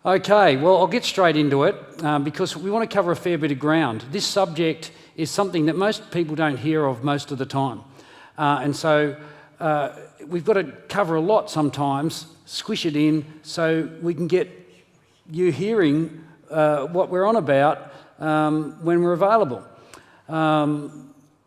Okay, well, I'll get straight into it because we want to cover a fair bit of ground. This subject is something that most people don't hear of most of the time. And so we've got to cover a lot sometimes, squish it in so we can get you hearing what we're on about when we're available.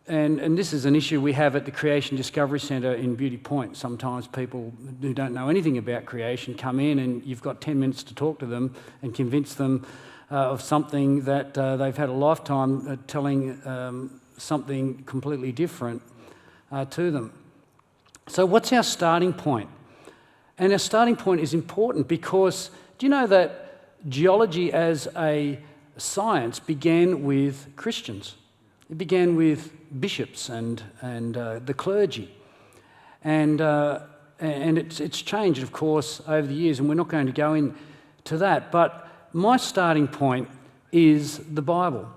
And this is an issue we have at the Creation Discovery Centre in Beauty Point. Sometimes people who don't know anything about creation come in and you've got 10 minutes to talk to them and convince them of something that they've had a lifetime telling something completely different to them. So what's our starting point? And our starting point is important because do you know that geology as a science began with Christians? It began with bishops and the clergy, and it's changed, of course, over the years, and we're not going to go into that. But my starting point is the Bible.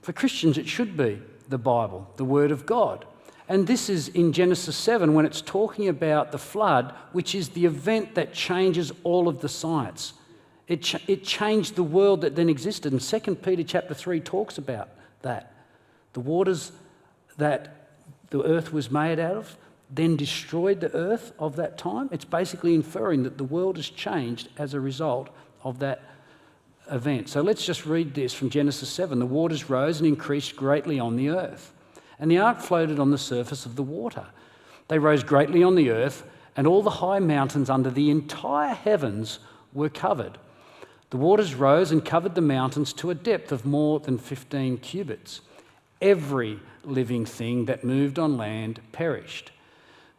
For Christians, it should be the Bible, the Word of God, and this is in Genesis 7 when it's talking about the flood, which is the event that changes all of the science. It changed the world that then existed, and 2 Peter chapter 3 talks about that. The waters that the earth was made out of then destroyed the earth of that time. It's basically inferring that the world has changed as a result of that event. So let's just read this from Genesis 7. The waters rose and increased greatly on the earth, and the ark floated on the surface of the water. They rose greatly on the earth, and all the high mountains under the entire heavens were covered. The waters rose and covered the mountains to a depth of more than 15 cubits. Every living thing that moved on land perished.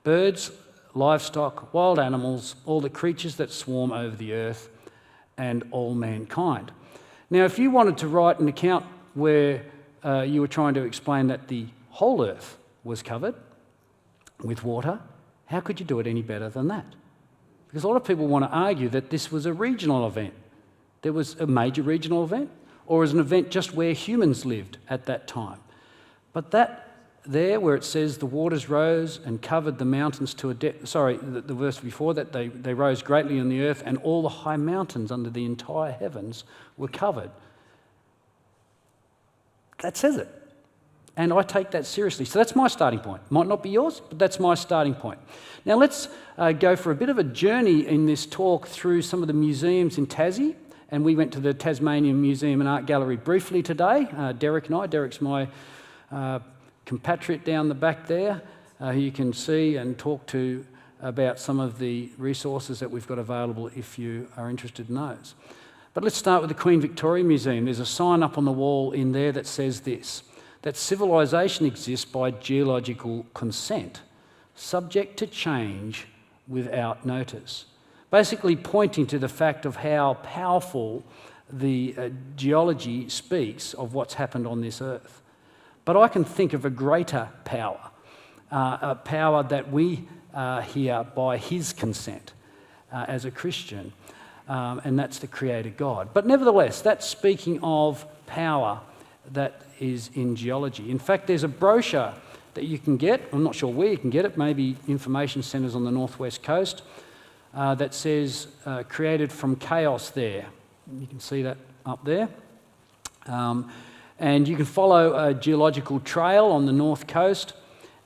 Birds, livestock, wild animals, all the creatures that swarm over the earth, and all mankind. Now, if you wanted to write an account where you were trying to explain that the whole earth was covered with water, how could you do it any better than that? Because a lot of people want to argue that this was a regional event. There was a major regional event, or as an event just where humans lived at that time. But that there where it says the waters rose and covered the mountains to a depth, the verse before that, they rose greatly on the earth and all the high mountains under the entire heavens were covered. That says it. And I take that seriously. So that's my starting point. Might not be yours, but that's my starting point. Now let's go for a bit of a journey in this talk through some of the museums in Tassie. And we went to the Tasmania Museum and Art Gallery briefly today, Derek and I. Derek's my compatriot down the back there, who you can see and talk to about some of the resources that we've got available if you are interested in those. But let's start with the Queen Victoria Museum. There's a sign up on the wall in there that says this, that civilization exists by geological consent, subject to change without notice. Basically pointing to the fact of how powerful the geology speaks of what's happened on this earth. But I can think of a greater power, a power that we hear by his consent as a Christian, and that's the Creator God. But nevertheless, that's speaking of power that is in geology. In fact, there's a brochure that you can get, I'm not sure where you can get it, maybe information centres on the northwest coast, that says created from chaos there. You can see that up there. And you can follow a geological trail on the north coast,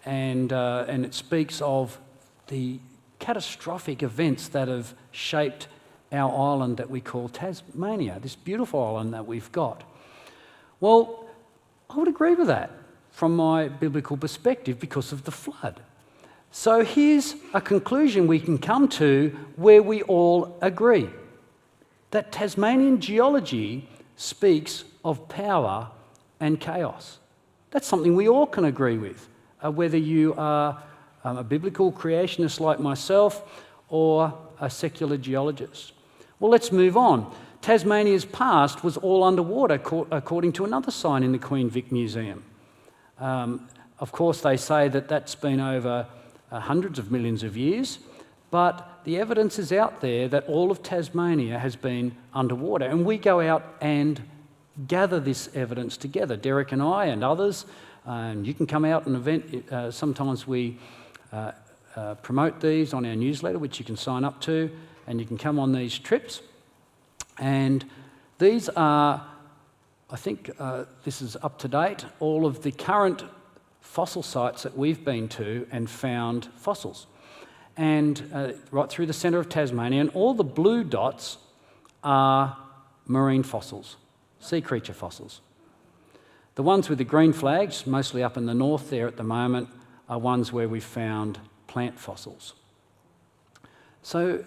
and it speaks of the catastrophic events that have shaped our island that we call Tasmania, this beautiful island that we've got. Well, I would agree with that from my biblical perspective because of the flood. So here's a conclusion we can come to where we all agree, that Tasmanian geology speaks of power and chaos. That's something we all can agree with, whether you are a biblical creationist like myself or a secular geologist. Well, let's move on. Tasmania's past was all underwater, according to another sign in the Queen Vic Museum. Of course, they say that that's been over hundreds of millions of years, but the evidence is out there that all of Tasmania has been underwater, and we go out and gather this evidence together, Derek and I and others, and you can come out and event. Sometimes we promote these on our newsletter, which you can sign up to, and you can come on these trips. And these are, I think this is up to date, all of the current fossil sites that we've been to and found fossils. And right through the centre of Tasmania, and all the blue dots are marine fossils, sea creature fossils. The ones with the green flags, mostly up in the north there at the moment, are ones where we've found plant fossils. So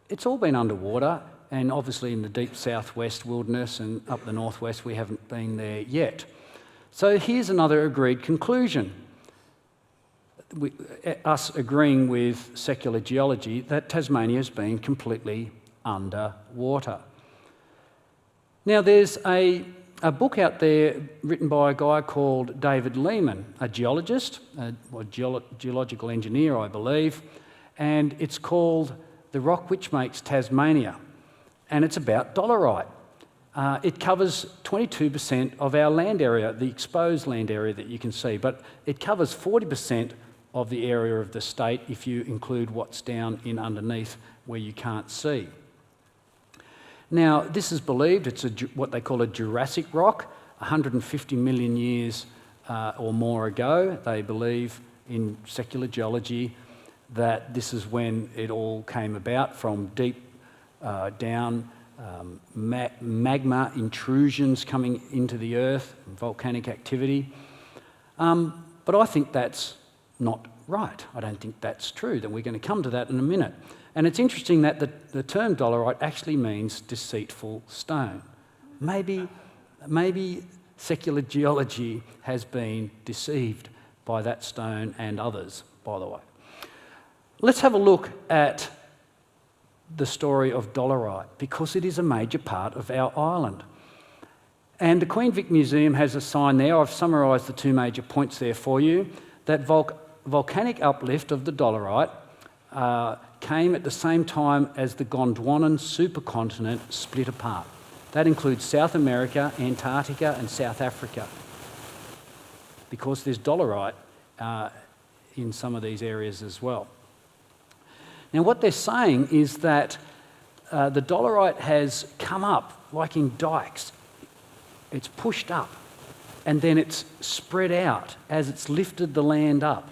it's all been underwater, and obviously in the deep southwest wilderness and up the northwest we haven't been there yet. So here's another agreed conclusion. Us agreeing with secular geology that Tasmania has been completely underwater. Now there's a book out there written by a guy called David Lehman, a geologist, a geological engineer I believe, and it's called The Rock Which Makes Tasmania, and it's about dolerite. It covers 22% of our land area, the exposed land area that you can see, but it covers 40% of the area of the state if you include what's down in underneath where you can't see. Now, this is believed, it's what they call a Jurassic rock, 150 million years or more ago. They believe in secular geology that this is when it all came about, from deep down magma intrusions coming into the earth, volcanic activity. But I think that's not right. I don't think that's true, that we're going to come to that in a minute. And it's interesting that the term dolerite actually means deceitful stone. Maybe secular geology has been deceived by that stone and others, by the way. Let's have a look at the story of dolerite, because it is a major part of our island. And the Queen Vic Museum has a sign there. I've summarised the two major points there for you. That volcanic uplift of the dolerite came at the same time as the Gondwanan supercontinent split apart. That includes South America, Antarctica and South Africa, because there's dolerite in some of these areas as well. Now what they're saying is that the dolerite has come up like in dikes. It's pushed up and then it's spread out as it's lifted the land up,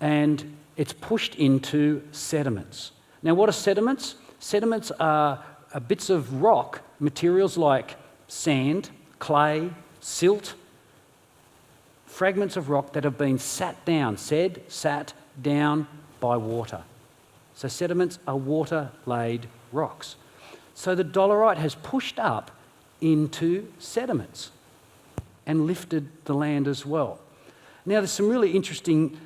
and it's pushed into sediments. Now what are sediments? Sediments are bits of rock, materials like sand, clay, silt, fragments of rock that have been sat down by water. So sediments are water-laid rocks. So the dolerite has pushed up into sediments and lifted the land as well. Now there's some really interesting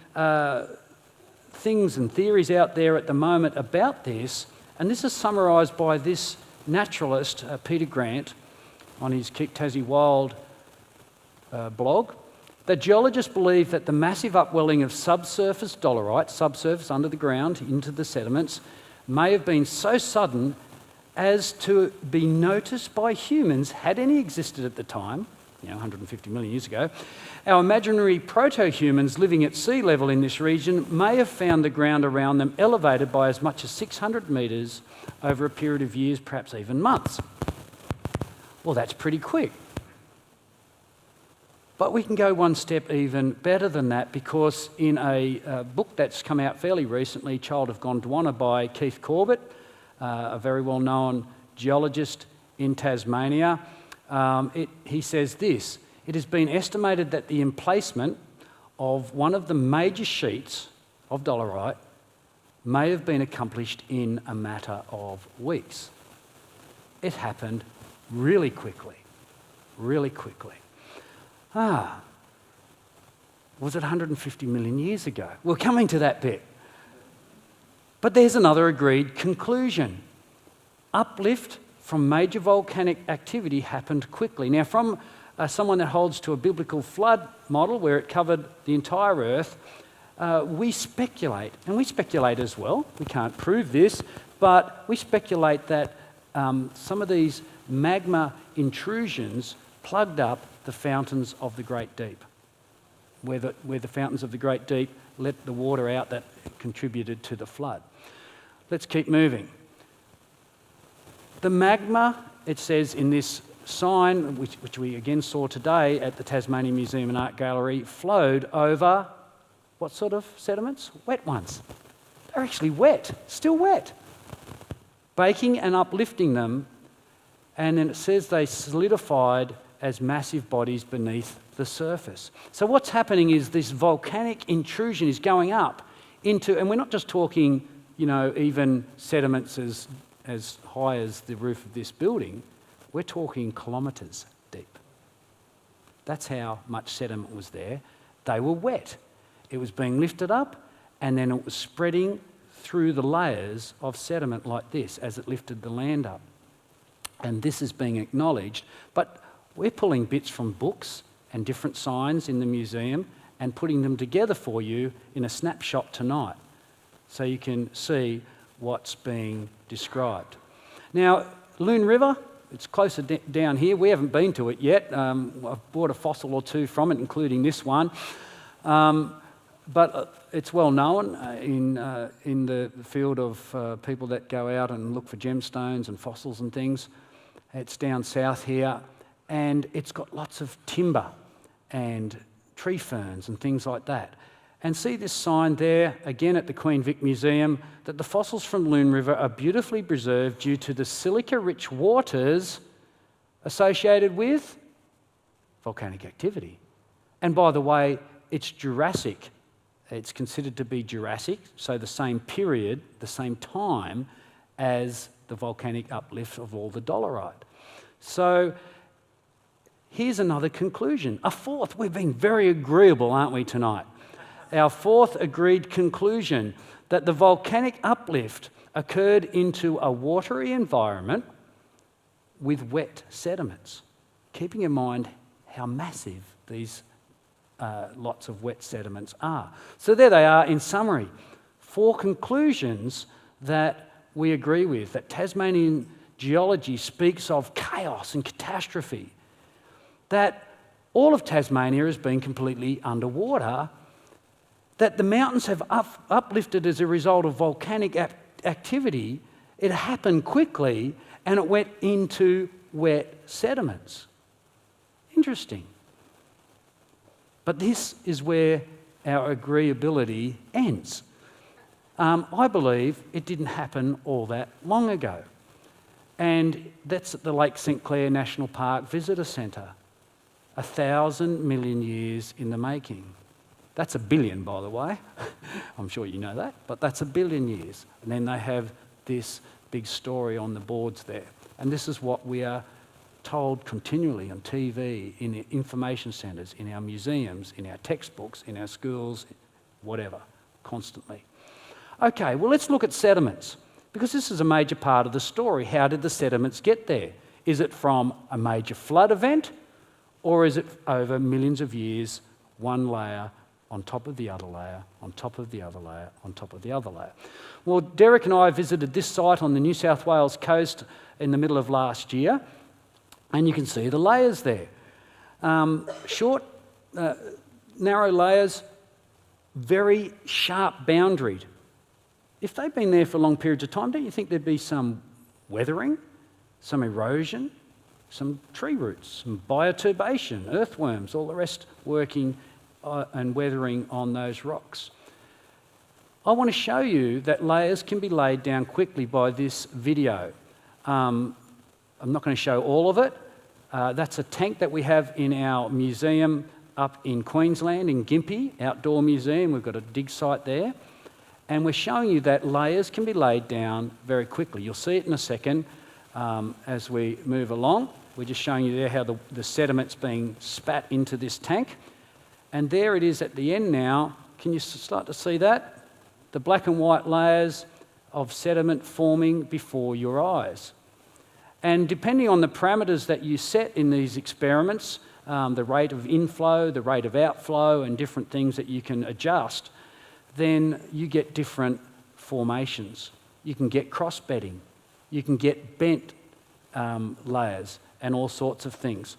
things and theories out there at the moment about this, and this is summarised by this naturalist, Peter Grant, on his Keep Tassie Wild blog. The geologists believe that the massive upwelling of subsurface dolerite, subsurface under the ground into the sediments, may have been so sudden as to be noticed by humans, had any existed at the time, 150 million years ago. Our imaginary proto-humans living at sea level in this region may have found the ground around them elevated by as much as 600 metres over a period of years, perhaps even months. Well, that's pretty quick. But we can go one step even better than that, because in a book that's come out fairly recently, Child of Gondwana by Keith Corbett, a very well-known geologist in Tasmania, he says this: it has been estimated that the emplacement of one of the major sheets of dolerite may have been accomplished in a matter of weeks. It happened really quickly, really quickly. Was it 150 million years ago? We're coming to that bit. But there's another agreed conclusion. Uplift from major volcanic activity happened quickly. Now, from someone that holds to a biblical flood model where it covered the entire earth, we speculate, and we speculate as well, we can't prove this, but we speculate that some of these magma intrusions plugged up the fountains of the Great Deep, where the fountains of the Great Deep let the water out that contributed to the flood. Let's keep moving. The magma, it says in this sign, which we again saw today at the Tasmania Museum and Art Gallery, flowed over what sort of sediments? Wet ones. They're actually wet, still wet. Baking and uplifting them, and then it says they solidified as massive bodies beneath the surface. So what's happening is this volcanic intrusion is going up into, and we're not just talking, even sediments as high as the roof of this building, we're talking kilometres deep. That's how much sediment was there. They were wet. It was being lifted up, and then it was spreading through the layers of sediment like this as it lifted the land up. And this is being acknowledged, but we're pulling bits from books and different signs in the museum and putting them together for you in a snapshot tonight so you can see what's being described. Now, Loon River, it's closer down here. We haven't been to it yet. I've bought a fossil or two from it, including this one. But it's well known in the field of people that go out and look for gemstones and fossils and things. It's down south here, and it's got lots of timber and tree ferns and things like that. And see this sign there, again at the Queen Vic Museum, that the fossils from Loon River are beautifully preserved due to the silica-rich waters associated with volcanic activity. And by the way, it's Jurassic. It's considered to be Jurassic, so the same period, the same time as the volcanic uplift of all the dolerite. So here's another conclusion. A fourth. We've been very agreeable, aren't we, tonight? Our fourth agreed conclusion, that the volcanic uplift occurred into a watery environment with wet sediments, keeping in mind how massive these lots of wet sediments are. So there they are in summary. 4 conclusions that we agree with, that Tasmanian geology speaks of chaos and catastrophe, that all of Tasmania has been completely underwater, that the mountains have uplifted as a result of volcanic activity. It happened quickly and it went into wet sediments. Interesting. But this is where our agreeability ends. I believe it didn't happen all that long ago. And that's at the Lake St Clair National Park Visitor Centre. 1,000 million years in the making. That's 1 billion, by the way. I'm sure you know that, but that's 1 billion years. And then they have this big story on the boards there. And this is what we are told continually on TV, in the information centres, in our museums, in our textbooks, in our schools, whatever, constantly. Okay, well, let's look at sediments, because this is a major part of the story. How did the sediments get there? Is it from a major flood event, or is it over millions of years, one layer on top of the other layer, on top of the other layer, on top of the other layer? Well, Derek and I visited this site on the New South Wales coast in the middle of last year, and you can see the layers there. Short, narrow layers, very sharp boundaried. If they've been there for long periods of time, don't you think there'd be some weathering, some erosion, some tree roots, some bioturbation, earthworms, all the rest working and weathering on those rocks? I want to show you that layers can be laid down quickly by this video. I'm not going to show all of it. That's a tank that we have in our museum up in Queensland, in Gympie, outdoor museum. We've got a dig site there. And we're showing you that layers can be laid down very quickly. You'll see it in a second as we move along. We're just showing you there how the sediment's being spat into this tank. And there it is at the end now. Can you start to see that? The black and white layers of sediment forming before your eyes. And depending on the parameters that you set in these experiments, the rate of inflow, the rate of outflow, and different things that you can adjust, then you get different formations. You can get cross-bedding. You can get bent layers and all sorts of things.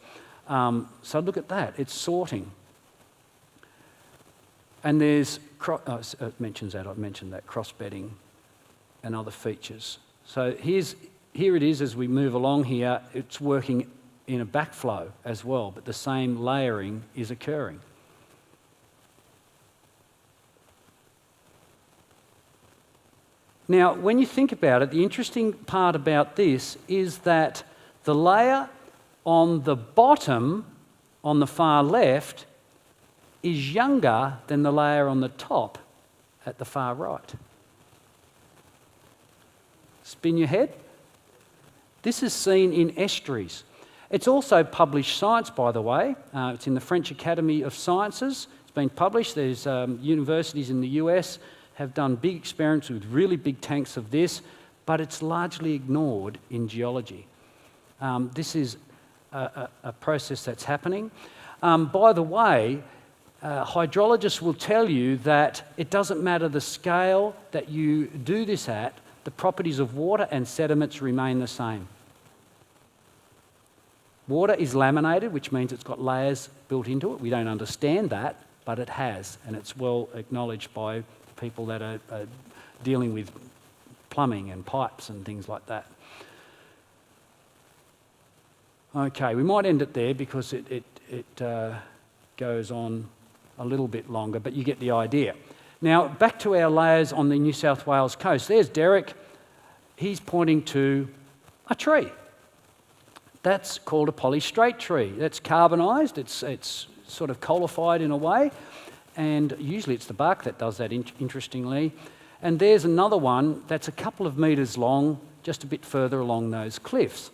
So look at that. It's sorting. And there's, it mentions that, I've mentioned that, cross-bedding and other features. So here's here it is as we move along here, it's working in a backflow as well, but the same layering is occurring. Now, when you think about it, the interesting part about this is that the layer on the bottom, on the far left, is younger than the layer on the top at the far right. Spin your head. This is seen in estuaries. It's also published science, by the way. It's in the French Academy of Sciences. It's been published. There's universities in the US have done big experiments with really big tanks of this, but it's largely ignored in geology. This is a process that's happening. By the way, hydrologists will tell you that it doesn't matter the scale that you do this at, the properties of water and sediments remain the same. Water is laminated, which means it's got layers built into it. We don't understand that, but it has, and it's well acknowledged by people that are dealing with plumbing and pipes and things like that. Okay, we might end it there because it goes on a little bit longer, but you get the idea. Now, back to our layers on the New South Wales coast. There's Derek. He's pointing to a tree. That's called a polystrate tree. That's carbonised. It's sort of coalified in a way, and usually it's the bark that does that, interestingly. And there's another one that's a couple of metres long, just a bit further along those cliffs.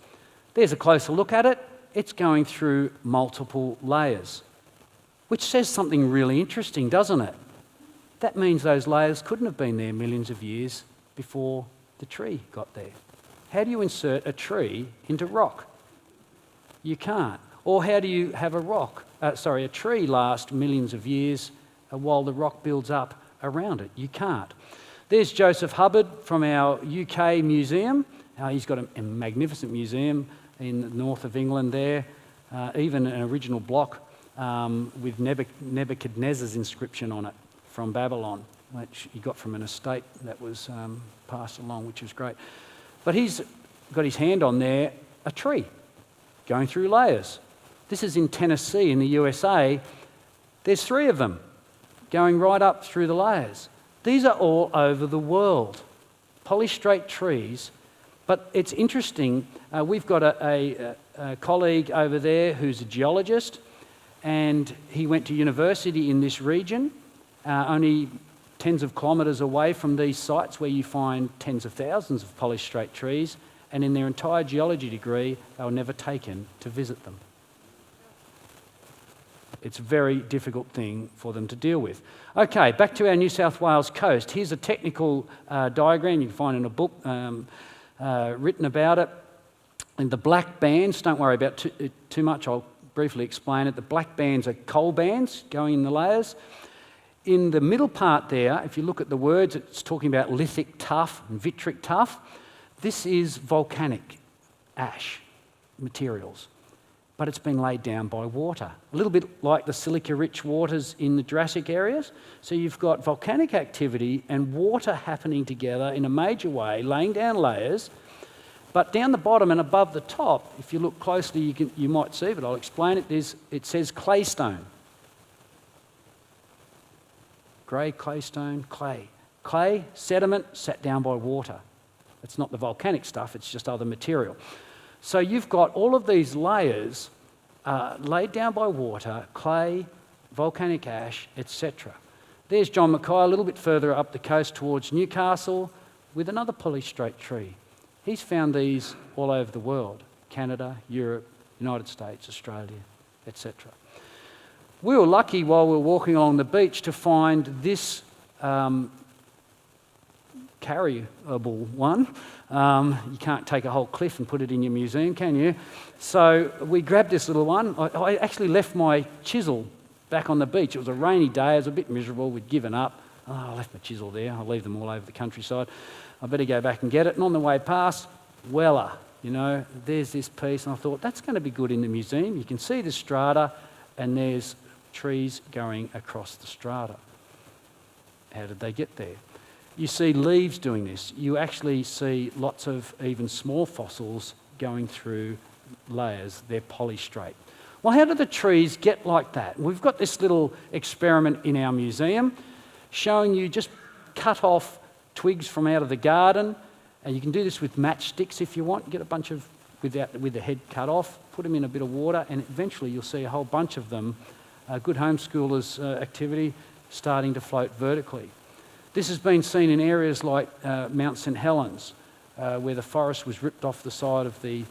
There's a closer look at it. It's going through multiple layers, which says something really interesting, doesn't it? That means those layers couldn't have been there millions of years before the tree got there. How do you insert a tree into rock? You can't. Or how do you have a tree last millions of years while the rock builds up around it? You can't. There's Joseph Hubbard from our UK museum. He's got a magnificent museum in the north of England there, even an original block with Nebuchadnezzar's inscription on it from Babylon, which he got from an estate that was passed along, which was great. But he's got his hand on there, a tree going through layers. This is in Tennessee in the USA. There's 3 of them going right up through the layers. These are all over the world, polystrate trees. But it's interesting, we've got a colleague over there who's a geologist, and he went to university in this region, only tens of kilometres away from these sites where you find tens of thousands of polystrate trees, and in their entire geology degree, they were never taken to visit them. It's a very difficult thing for them to deal with. Okay, back to our New South Wales coast. Here's a technical diagram you can find in a book written about it. And the black bands, don't worry about too much, I'll briefly explain it. The black bands are coal bands going in the layers. In the middle part there, if you look at the words, it's talking about lithic tuff and vitric tuff. This is volcanic ash materials, but it's been laid down by water. A little bit like the silica-rich waters in the Jurassic areas. So you've got volcanic activity and water happening together in a major way, laying down layers. But down the bottom and above the top, if you look closely, you might see, but I'll explain it. It says claystone. Grey claystone, clay. Clay, sediment, sat down by water. It's not the volcanic stuff, it's just other material. So you've got all of these layers laid down by water, clay, volcanic ash, etc. There's John Mackay a little bit further up the coast towards Newcastle with another polystrate tree. He's found these all over the world, Canada, Europe, United States, Australia, etc. We were lucky while we were walking along the beach to find this carryable one. You can't take a whole cliff and put it in your museum, can you? So we grabbed this little one. I actually left my chisel back on the beach. It was a rainy day. It was a bit miserable. We'd given up. Oh, I left my chisel there. I'll leave them all over the countryside. I better go back and get it. And on the way past, there's this piece. And I thought, that's going to be good in the museum. You can see the strata, and there's trees going across the strata. How did they get there? you see leaves doing this. You actually see lots of even small fossils going through layers. They're polystrate. Well, how do the trees get like that? We've got this little experiment in our museum showing you just cut off twigs from out of the garden, and you can do this with matchsticks if you want. Get a bunch of, with the head cut off, put them in a bit of water, and eventually you'll see a whole bunch of them, good homeschoolers activity, starting to float vertically. This has been seen in areas like Mount St Helens, where the forest was ripped off the side of the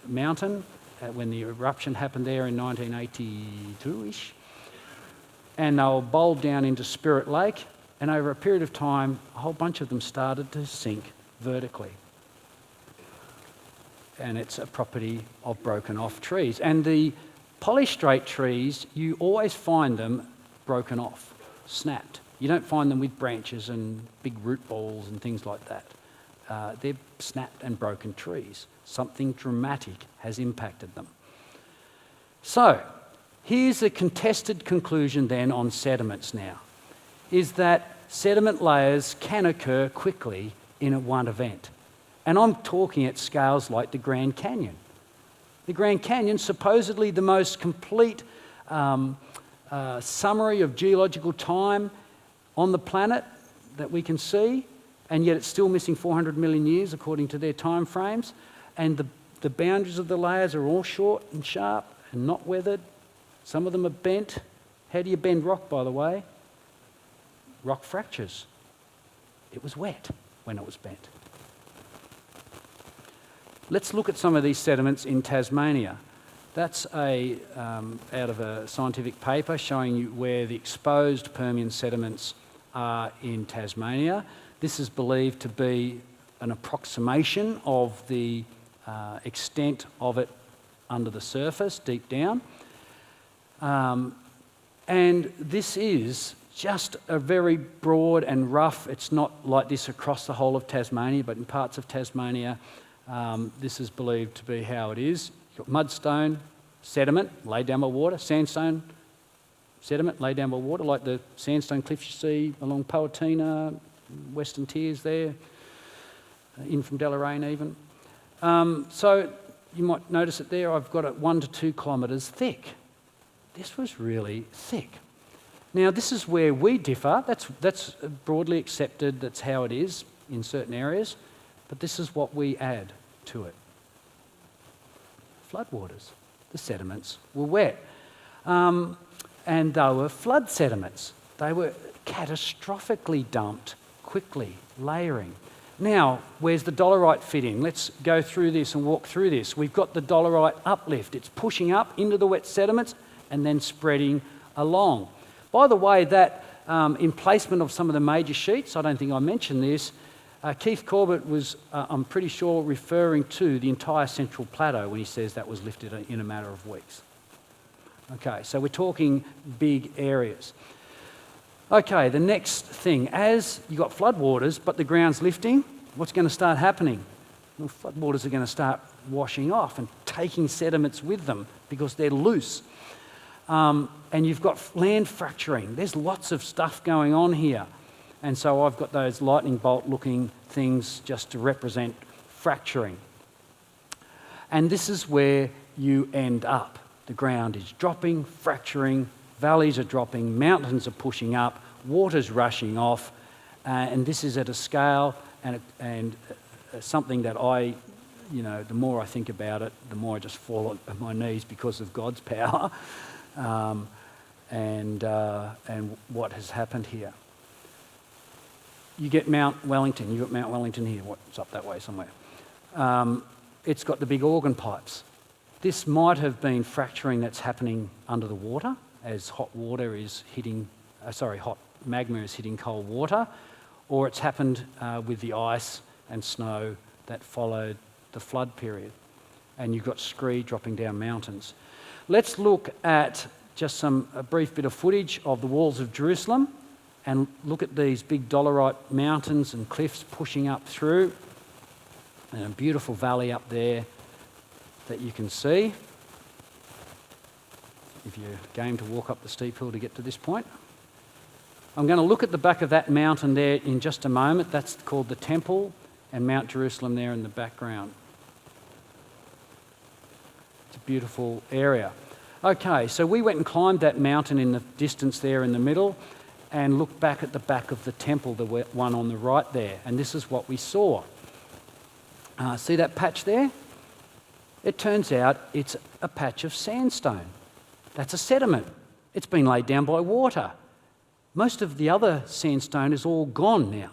mountain when the eruption happened there in 1982-ish. And they were bowled down into Spirit Lake, and over a period of time, a whole bunch of them started to sink vertically. And it's a property of broken off trees. And the polystrate trees, you always find them broken off, snapped. You don't find them with branches and big root balls and things like that. They're snapped and broken trees. Something dramatic has impacted them. So, here's a contested conclusion then on sediments now, is that sediment layers can occur quickly in one event. And I'm talking at scales like the Grand Canyon. The Grand Canyon, supposedly the most complete summary of geological time on the planet that we can see, and yet it's still missing 400 million years according to their time frames. And the boundaries of the layers are all short and sharp and not weathered. Some of them are bent. How do you bend rock, by the way? Rock fractures. It was wet when it was bent. Let's look at some of these sediments in Tasmania. That's out of a scientific paper showing you where the exposed Permian sediments are in Tasmania. This is believed to be an approximation of the extent of it under the surface, deep down. And this is just a very broad and rough, it's not like this across the whole of Tasmania, but in parts of Tasmania, this is believed to be how it is. You've got mudstone, sediment laid down by water, sandstone, sediment laid down by water, like the sandstone cliffs you see along Poatina, Western Tiers there, in from Deloraine even. So you might notice it there, I've got it 1 to 2 kilometres thick. This was really thick. Now this is where we differ, that's broadly accepted, that's how it is in certain areas, but this is what we add to it. Floodwaters. The sediments were wet. And they were flood sediments. They were catastrophically dumped quickly, layering. Now, where's the dolerite fit in? Let's go through this and walk through this. We've got the dolerite uplift. It's pushing up into the wet sediments and then spreading along. By the way, that emplacement of some of the major sheets, I don't think I mentioned this, Keith Corbett was, I'm pretty sure, referring to the entire Central Plateau when he says that was lifted in a matter of weeks. Okay, so we're talking big areas. Okay, the next thing, as you've got floodwaters, but the ground's lifting, what's going to start happening? Well, floodwaters are going to start washing off and taking sediments with them because they're loose. And you've got land fracturing. There's lots of stuff going on here. And so I've got those lightning bolt looking things just to represent fracturing. And this is where you end up. The ground is dropping, fracturing, valleys are dropping, mountains are pushing up, water's rushing off, and this is at a scale and something that I, the more I think about it, the more I just fall on my knees because of God's power and what has happened here. You get Mount Wellington. You've got Mount Wellington here. What's up that way somewhere? It's got the big organ pipes. This might have been fracturing that's happening under the water as hot magma is hitting cold water, or it's happened with the ice and snow that followed the flood period. And you've got scree dropping down mountains. Let's look at just a brief bit of footage of the walls of Jerusalem and look at these big dolerite mountains and cliffs pushing up through, and a beautiful valley up there that you can see if you're game to walk up the steep hill to get to this point. I'm going to look at the back of that mountain there in just a moment. That's called the Temple, and Mount Jerusalem there in the background. It's a beautiful area. Okay, so we went and climbed that mountain in the distance there in the middle and looked back at the back of the temple, the one on the right there, and this is what we saw. See that patch there? It turns out it's a patch of sandstone. That's a sediment. It's been laid down by water. Most of the other sandstone is all gone now.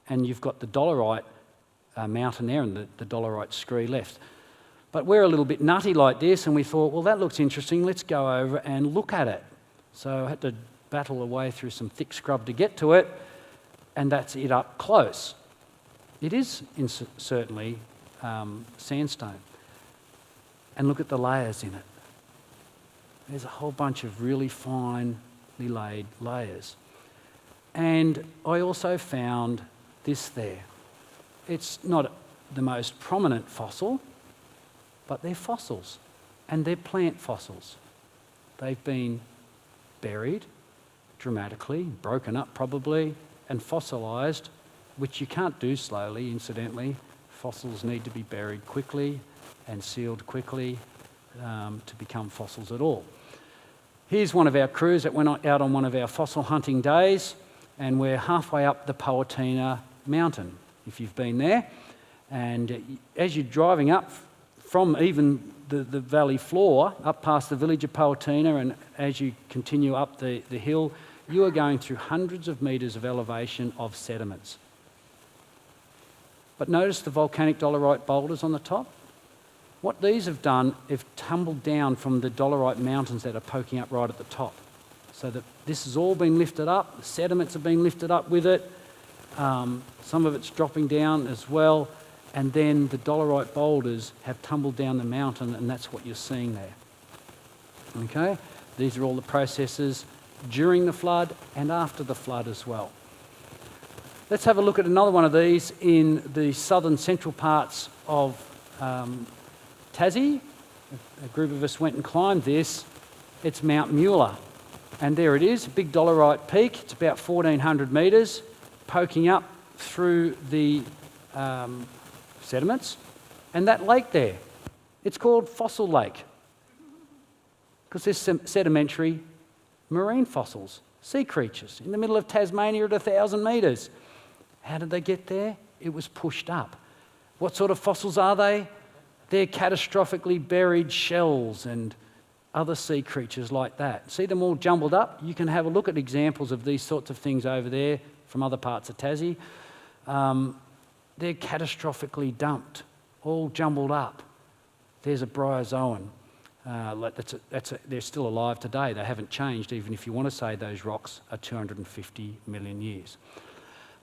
And you've got the dolerite mountain there and the dolerite scree left. But we're a little bit nutty like this, and we thought, well, that looks interesting. Let's go over and look at it. So I had to battle away through some thick scrub to get to it, and that's it up close. It is certainly sandstone. And look at the layers in it. There's a whole bunch of really finely laid layers. And I also found this there. It's not the most prominent fossil, but they're fossils, and they're plant fossils. They've been buried dramatically, broken up probably, and fossilised, which you can't do slowly, incidentally. Fossils need to be buried quickly and sealed quickly to become fossils at all. Here's one of our crews that went out on one of our fossil hunting days, and we're halfway up the Pawatina mountain, if you've been there. And as you're driving up from even the valley floor, up past the village of Pawatina, and as you continue up the hill, you are going through hundreds of metres of elevation of sediments. But notice the volcanic dolerite boulders on the top? What these have done, have tumbled down from the dolerite mountains that are poking up right at the top. So that this has all been lifted up, the sediments have been lifted up with it, some of it's dropping down as well, and then the dolerite boulders have tumbled down the mountain, and that's what you're seeing there. Okay? These are all the processes during the flood and after the flood as well. Let's have a look at another one of these in the southern central parts of Tassie. A group of us went and climbed this. It's Mount Mueller. And there it is, a big dolerite peak. It's about 1,400 metres, poking up through the sediments. And that lake there, it's called Fossil Lake, because there's some sedimentary marine fossils, sea creatures, in the middle of Tasmania at 1,000 metres. How did they get there? It was pushed up. What sort of fossils are they? They're catastrophically buried shells and other sea creatures like that. See them all jumbled up? You can have a look at examples of these sorts of things over there from other parts of Tassie. They're catastrophically dumped, all jumbled up. There's a bryozoan. They're still alive today. They haven't changed, even if you want to say those rocks are 250 million years.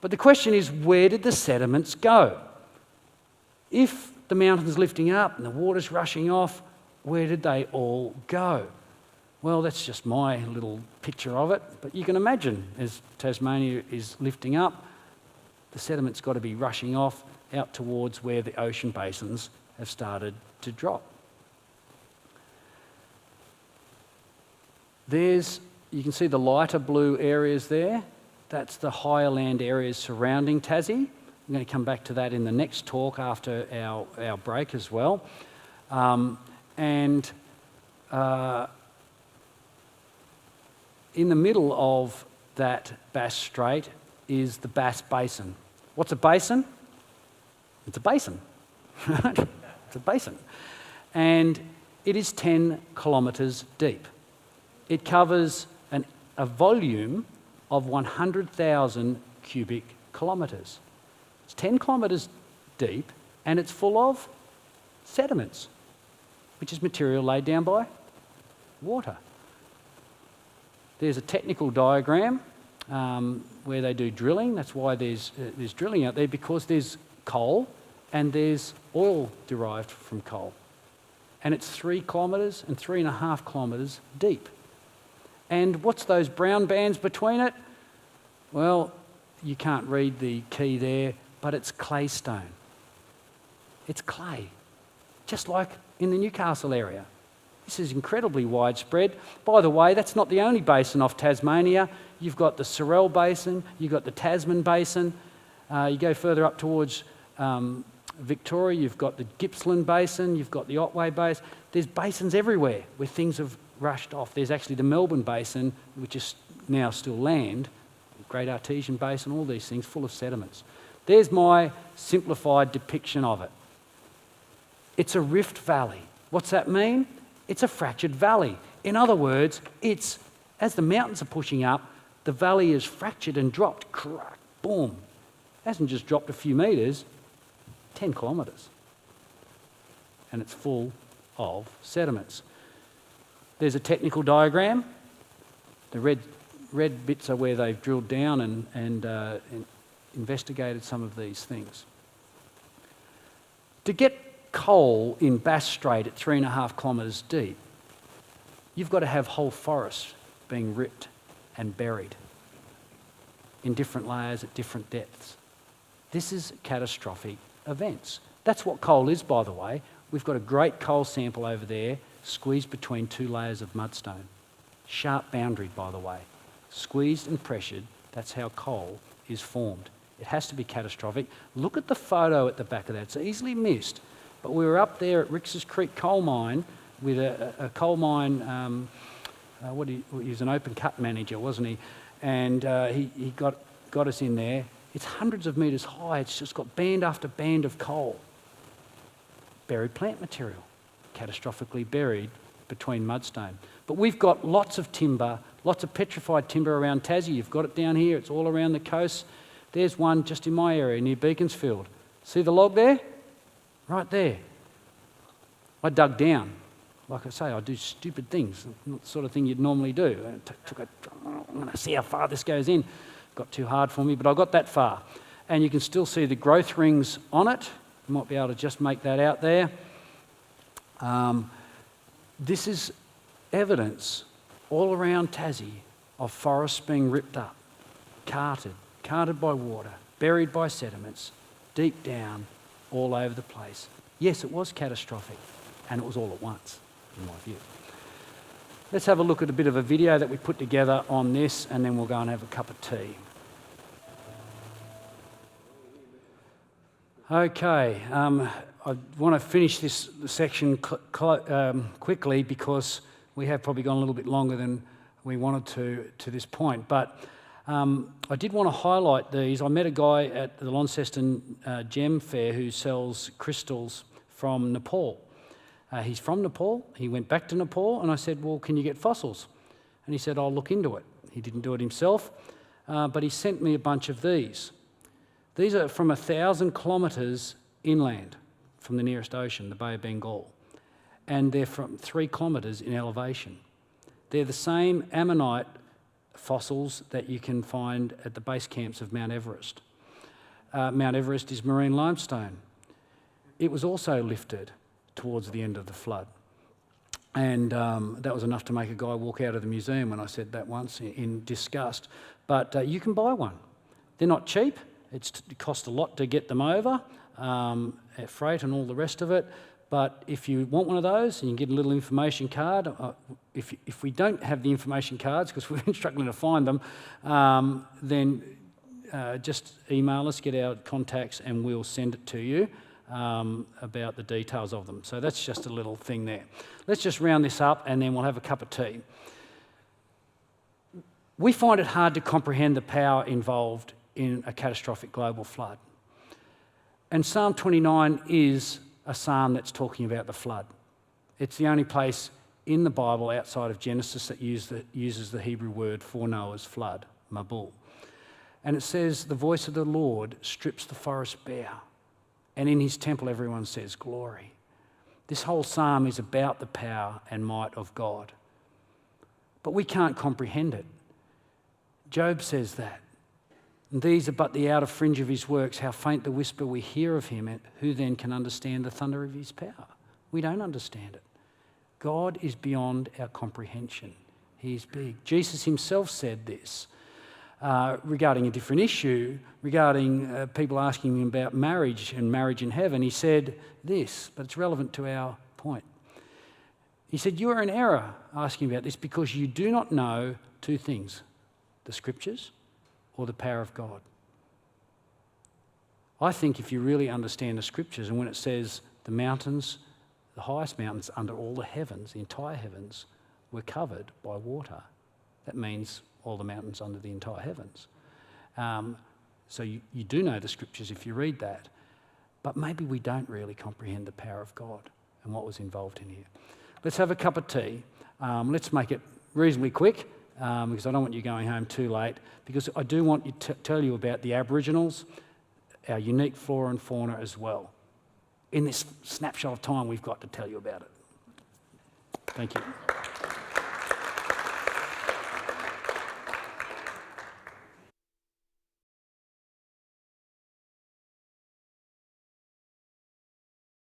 But the question is, where did the sediments go? If the mountain's lifting up and the water's rushing off, where did they all go? Well, that's just my little picture of it, but you can imagine as Tasmania is lifting up, the sediment's got to be rushing off out towards where the ocean basins have started to drop. You can see the lighter blue areas there. That's the higher land areas surrounding Tassie. I'm going to come back to that in the next talk after our break as well. In the middle of that Bass Strait is the Bass Basin. What's a basin? It's a basin. It's a basin. And it is 10 kilometres deep. It covers a volume of 100,000 cubic kilometres. It's 10 kilometres deep, and it's full of sediments, which is material laid down by water. There's a technical diagram where they do drilling. That's why there's drilling out there, because there's coal and there's oil derived from coal. And it's 3 kilometres and 3.5 kilometres deep. And what's those brown bands between it? Well, you can't read the key there, but it's claystone. It's clay, just like in the Newcastle area. This is incredibly widespread. By the way, that's not the only basin off Tasmania. You've got the Sorell Basin, you've got the Tasman Basin. You go further up towards Victoria, you've got the Gippsland Basin, you've got the Otway Basin. There's basins everywhere where things have rushed off. There's actually the Melbourne Basin, which is now still land, Great Artesian Basin, all these things full of sediments. There's my simplified depiction of it. It's a rift valley. What's that mean? It's a fractured valley. In other words, as the mountains are pushing up, the valley is fractured and dropped, crack, boom. It hasn't just dropped a few metres, 10 kilometres. And it's full of sediments. There's a technical diagram. The red bits are where they've drilled down and investigated some of these things. To get coal in Bass Strait at 3.5 kilometres deep, you've got to have whole forests being ripped and buried in different layers at different depths. This is catastrophic events. That's what coal is, by the way. We've got a great coal sample over there, squeezed between 2 layers of mudstone. Sharp boundary, by the way. Squeezed and pressured, that's how coal is formed. It has to be catastrophic. Look at the photo at the back of that. It's easily missed. But we were up there at Rix's Creek coal mine with a coal mine, he was an open cut manager, wasn't he? And he got us in there. It's hundreds of metres high. It's just got band after band of coal. Buried plant material, catastrophically buried between mudstone. But we've got lots of timber, lots of petrified timber around Tassie. You've got it down here. It's all around the coast. There's one just in my area near Beaconsfield. See the log there? Right there. I dug down. Like I say, I do stupid things, not the sort of thing you'd normally do. I'm going to see how far this goes in. Got too hard for me, but I got that far. And you can still see the growth rings on it. You might be able to just make that out there. This is evidence all around Tassie of forests being ripped up, carted by water, buried by sediments, deep down, all over the place. Yes, it was catastrophic, and it was all at once, in my view. Let's have a look at a bit of a video that we put together on this, and then we'll go and have a cup of tea. Okay, I want to finish this section quickly because we have probably gone a little bit longer than we wanted to this point. But I did want to highlight these. I met a guy at the Launceston Gem Fair who sells crystals from Nepal. He's from Nepal. He went back to Nepal, and I said, well, can you get fossils? And he said, I'll look into it. He didn't do it himself, but he sent me a bunch of these. These are from 1,000 kilometres inland from the nearest ocean, the Bay of Bengal, and they're from 3 kilometres in elevation. They're the same ammonite fossils that you can find at the base camps of Mount Everest. Mount Everest is marine limestone. It was also lifted towards the end of the flood. And that was enough to make a guy walk out of the museum when I said that once in disgust. But you can buy one. They're not cheap. It costs a lot to get them over, at freight and all the rest of it. But if you want one of those and you can get a little information card, if we don't have the information cards, because we've been struggling to find them, then just email us, get our contacts, and we'll send it to you about the details of them. So that's just a little thing there. Let's just round this up and then we'll have a cup of tea. We find it hard to comprehend the power involved in a catastrophic global flood. And Psalm 29 is a psalm that's talking about the flood. It's the only place in the Bible outside of Genesis that uses the Hebrew word for Noah's flood, Mabul. And it says, the voice of the Lord strips the forest bare, and in his temple everyone says, glory. This whole psalm is about the power and might of God. But we can't comprehend it. Job says that. And these are but the outer fringe of his works, how faint the whisper we hear of him, and who then can understand the thunder of his power? We don't understand it. God is beyond our comprehension. He is big. Jesus himself said this regarding a different issue, regarding people asking him about marriage and marriage in heaven. He said this, but it's relevant to our point. He said, you are in error asking about this because you do not know two things, the Scriptures or the power of God. I think if you really understand the Scriptures, and when it says the mountains, the highest mountains under all the heavens, the entire heavens, were covered by water, that means all the mountains under the entire heavens. So you do know the Scriptures if you read that, but maybe we don't really comprehend the power of God and what was involved in here. Let's have a cup of tea. Let's make it reasonably quick because I don't want you going home too late, because I do want to tell you about the Aboriginals, our unique flora and fauna as well. In this snapshot of time we've got to tell you about it. Thank you.